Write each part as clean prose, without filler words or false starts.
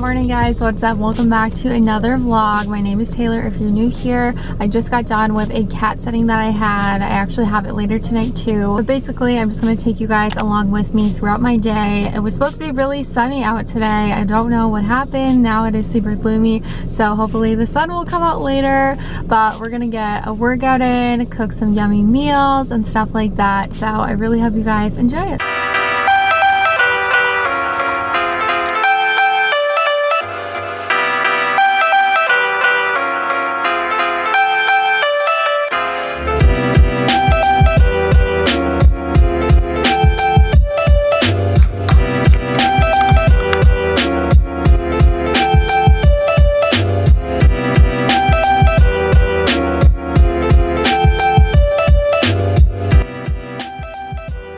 morning guys, what's up? Welcome back to another vlog. My name is Taylor. If you're new here, I just got done with a cat sitting that I had. I actually have it later tonight too. But basically, I'm just going to take you guys along with me throughout my day. It was supposed to be really sunny out today. I don't know what happened. Now it is super gloomy. So hopefully the sun will come out later. But we're going to get a workout in, cook some yummy meals and stuff like that. So I really hope you guys enjoy it.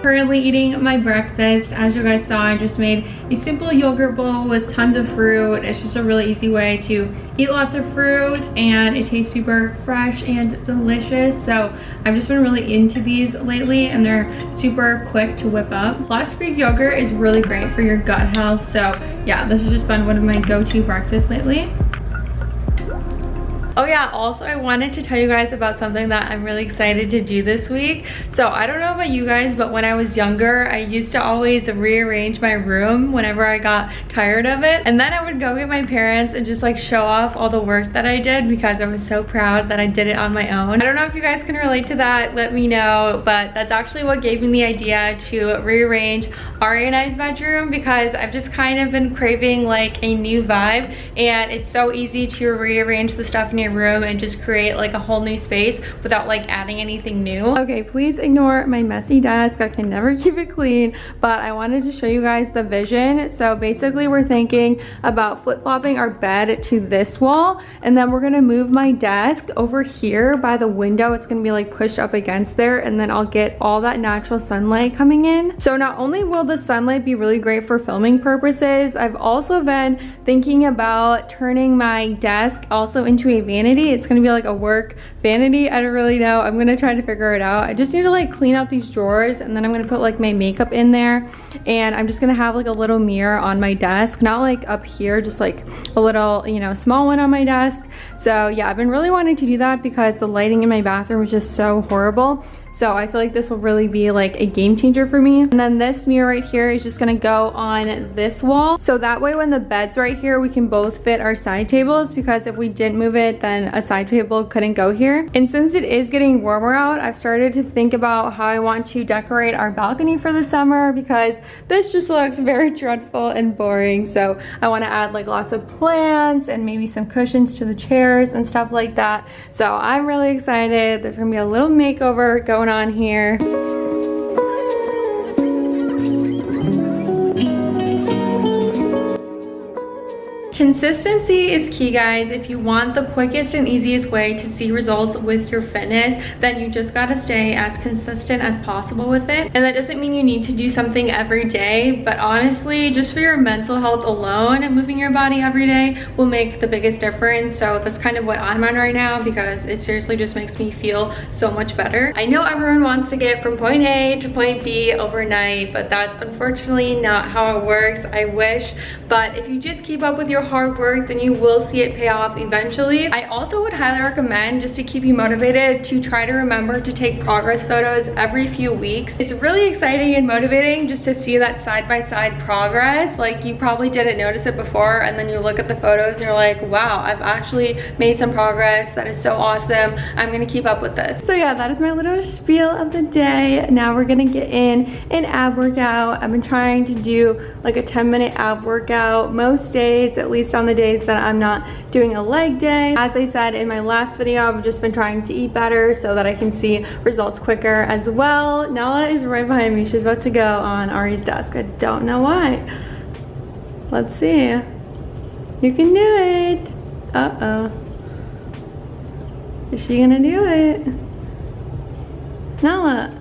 Currently eating my breakfast. As you guys saw, I just made a simple yogurt bowl with tons of fruit. It's just a really easy way to eat lots of fruit and it tastes super fresh and delicious. So I've just been really into these lately and they're super quick to whip up. Plus Greek yogurt is really great for your gut health. So yeah, this has just been one of my go-to breakfasts lately. Oh yeah, also I wanted to tell you guys about something that I'm really excited to do this week. So I don't know about you guys, but when I was younger, I used to always rearrange my room whenever I got tired of it. And then I would go get my parents and just like show off all the work that I did because I was so proud that I did it on my own. I don't know if you guys can relate to that, let me know, but that's actually what gave me the idea to rearrange Arie and I's bedroom because I've just kind of been craving like a new vibe and it's so easy to rearrange the stuff in your room and just create like a whole new space without like adding anything new. Okay, please ignore my messy desk. I can never keep it clean, but I wanted to show you guys the vision. So basically we're thinking about flip-flopping our bed to this wall and then we're gonna move my desk over here by the window. It's gonna be like pushed up against there and then I'll get all that natural sunlight coming in. So not only will the sunlight be really great for filming purposes, I've also been thinking about turning my desk also into a vanity. It's gonna be like a work vanity. I don't really know. I'm gonna try to figure it out. I just need to like clean out these drawers and then I'm gonna put like my makeup in there and I'm just gonna have like a little mirror on my desk, not like up here, just like a little, you know, small one on my desk. So yeah, I've been really wanting to do that because the lighting in my bathroom is just so horrible. So I feel like this will really be like a game changer for me. And then this mirror right here is just gonna go on this wall. So that way when the bed's right here, we can both fit our side tables because if we didn't move it, then a side table couldn't go here. And since it is getting warmer out, I've started to think about how I want to decorate our balcony for the summer because this just looks very dreadful and boring. So I wanna add like lots of plants and maybe some cushions to the chairs and stuff like that. So I'm really excited. There's gonna be a little makeover going on here. Consistency is key, guys. If you want the quickest and easiest way to see results with your fitness, then you just gotta stay as consistent as possible with it. And that doesn't mean you need to do something every day, but honestly, just for your mental health alone, moving your body every day will make the biggest difference. So that's kind of what I'm on right now because it seriously just makes me feel so much better. I know everyone wants to get from point A to point B overnight, but that's unfortunately not how it works. I wish, but if you just keep up with your hard work, then you will see it pay off eventually. I also would highly recommend, just to keep you motivated, to try to remember to take progress photos every few weeks. It's really exciting and motivating just to see that side-by-side progress. Like you probably didn't notice it before and then you look at the photos and you're like, wow, I've actually made some progress. That is so awesome. I'm gonna keep up with this. So yeah, that is my little spiel of the day. Now we're gonna get in an ab workout. I've been trying to do like a 10-minute ab workout most days, at least on the days that I'm not doing a leg day. As I said in my last video, I've just been trying to eat better so that I can see results quicker as well. Nala is right behind me. She's about to go on Arie's desk. I don't know why. Let's see. You can do it. Uh-oh. Is she gonna do it? Nala.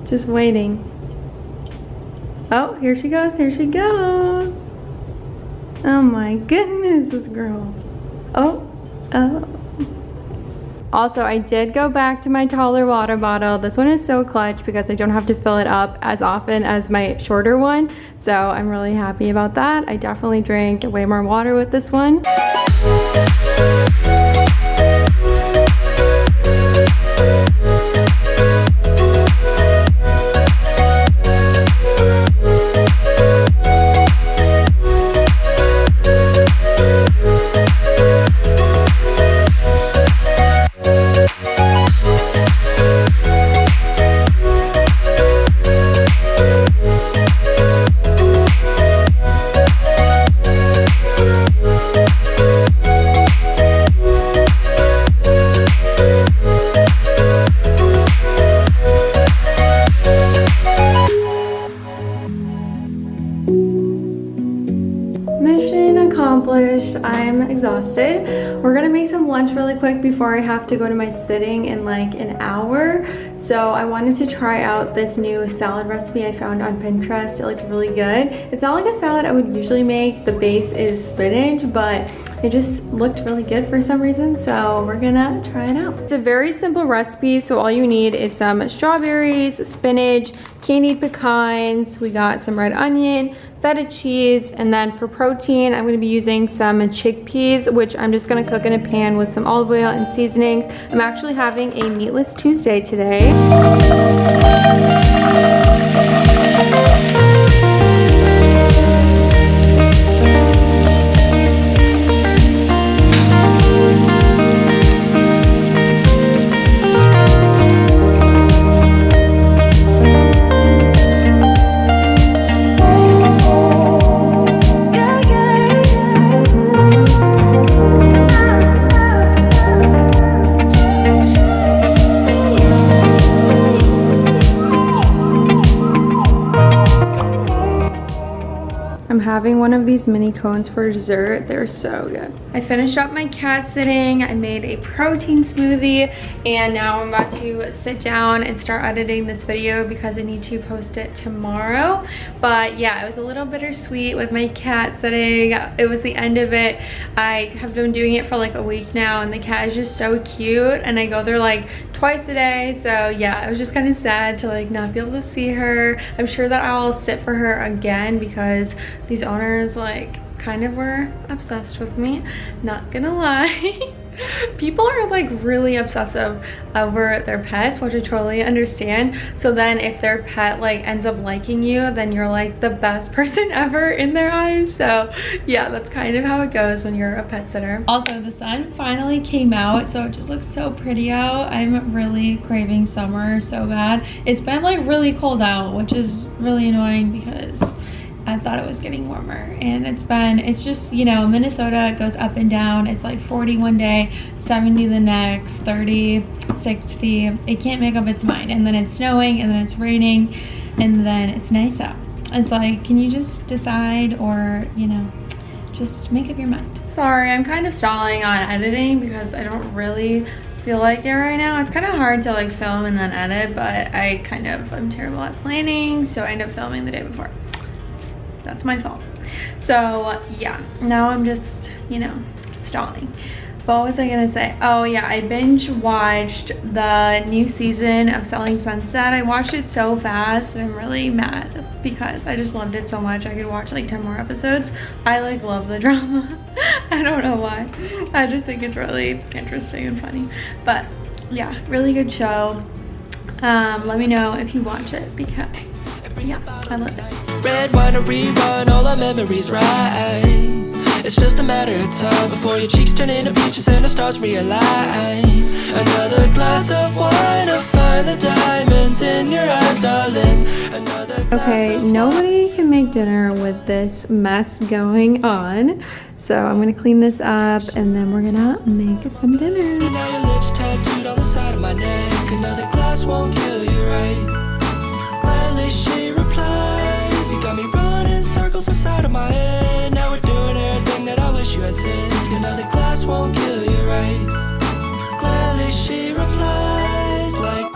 Just waiting. Oh, here she goes, here she goes. Oh my goodness, this girl. Oh, oh. Also, I did go back to my taller water bottle. This one is so clutch because I don't have to fill it up as often as my shorter one. So I'm really happy about that. I definitely drank way more water with this one. I'm exhausted. We're gonna make some lunch really quick before I have to go to my sitting in like an hour. So I wanted to try out this new salad recipe I found on Pinterest. It looked really good. It's not like a salad I would usually make. The base is spinach, but it just looked really good for some reason, so we're gonna try it out. It's a very simple recipe, so all you need is some strawberries, spinach, candied pecans, we got some red onion, feta cheese, and then for protein, I'm gonna be using some chickpeas, which I'm just gonna cook in a pan with some olive oil and seasonings. I'm actually having a meatless Tuesday today. Having one of these mini cones for dessert. They're so good. I finished up my cat sitting. I made a protein smoothie, and now I'm about to sit down and start editing this video because I need to post it tomorrow. But yeah, it was a little bittersweet with my cat sitting. It was the end of it. I have been doing it for like a week now, and the cat is just so cute, and I go there like twice a day. So yeah, it was just kind of sad to like not be able to see her. I'm sure that I'll sit for her again because these owners like kind of were obsessed with me, not gonna lie. People are like really obsessive over their pets, which I totally understand. So then if their pet like ends up liking you, then you're like the best person ever in their eyes. So yeah, that's kind of how it goes when you're a pet sitter. Also, the sun finally came out, so it just looks so pretty out. I'm really craving summer so bad. It's been like really cold out, which is really annoying because I thought it was getting warmer, and it's just, you know, Minnesota, it goes up and down. It's like 40 one day, 70 the next, 30, 60. It can't make up its mind, and then it's snowing, and then it's raining, and then it's nice out. It's like, can you just decide, or, you know, just make up your mind. Sorry, I'm kind of stalling on editing because I don't really feel like it right now. It's kind of hard to like film and then edit, but I'm terrible at planning, so I end up filming the day before. That's my fault. So yeah, now I'm just, you know, stalling. What was I gonna say? Oh yeah, I binge watched the new season of Selling Sunset. I watched it so fast, and I'm really mad because I just loved it so much. I could watch like 10 more episodes. I like love the drama. I don't know why. I just think it's really interesting and funny. But yeah, really good show. Let me know if you watch it because yeah, I love it. Red wine to rerun all our memories right. It's just a matter of time before your cheeks turn into peaches and the stars realign. Another glass of wine to find the diamonds in your eyes, darling. Okay, nobody can make dinner with this mess going on. So I'm gonna clean this up, and then we're gonna make some dinner. Now your lips tattooed on the side of my neck. Another glass won't kill you, right? Gladly she replies. You got me running circles inside of my head. Now we're doing everything that I wish you had said. Another glass won't kill you, right? Gladly she replies like.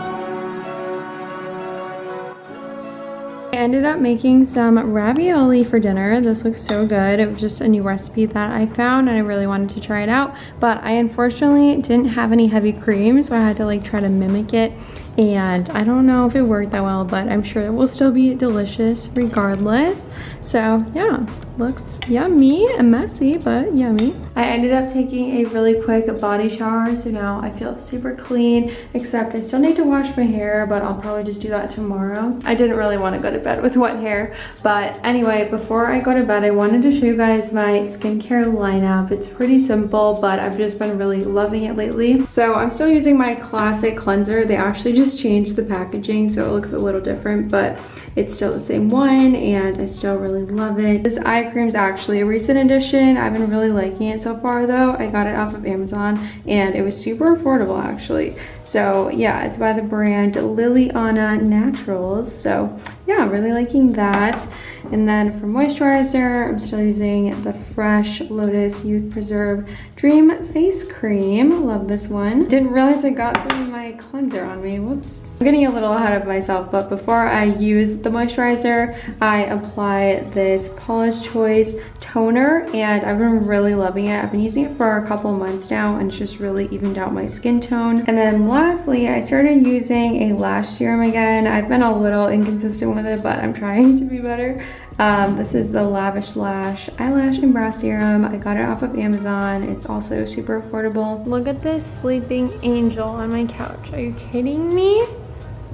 I ended up making some ravioli for dinner. This looks so good. It was just a new recipe that I found and I really wanted to try it out, but I unfortunately didn't have any heavy cream, so I had to like try to mimic it, and I don't know if it worked that well, but I'm sure it will still be delicious regardless. So yeah, looks yummy and messy, but yummy. I ended up taking a really quick body shower, so now I feel super clean, except I still need to wash my hair, but I'll probably just do that tomorrow. I didn't really want to go to bed with wet hair, but anyway, before I go to bed, I wanted to show you guys my skincare lineup. It's pretty simple, but I've just been really loving it lately. So I'm still using my classic cleanser. They actually just changed the packaging, so it looks a little different, but it's still the same one, and I still really love it. This eye cream is actually a recent addition. I've been really liking it so far though. I got it off of Amazon, and it was super affordable actually. So yeah, it's by the brand Liliana Naturals. So yeah, really liking that. And then for moisturizer, I'm still using the Fresh Lotus Youth Preserve Dream Face Cream. Love this one. Didn't realize I got some of my cleanser on me. Whoops. I'm getting a little ahead of myself, but before I use the moisturizer, I apply this Paula's Choice toner, and I've been really loving it. I've been using it for a couple months now, and it's just really evened out my skin tone. And then lastly, I started using a lash serum again. I've been a little inconsistent with it, but I'm trying to be better. This is the Lavish Lash Eyelash and Brow Serum. I got it off of Amazon. It's also super affordable. Look at this sleeping angel on my couch. Are you kidding me?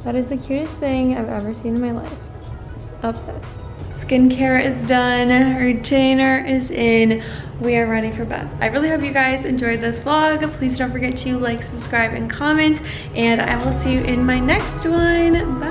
That is the cutest thing I've ever seen in my life. Obsessed. Skincare is done. Retainer is in. We are ready for bed. I really hope you guys enjoyed this vlog. Please don't forget to like, subscribe, and comment. And I will see you in my next one. Bye.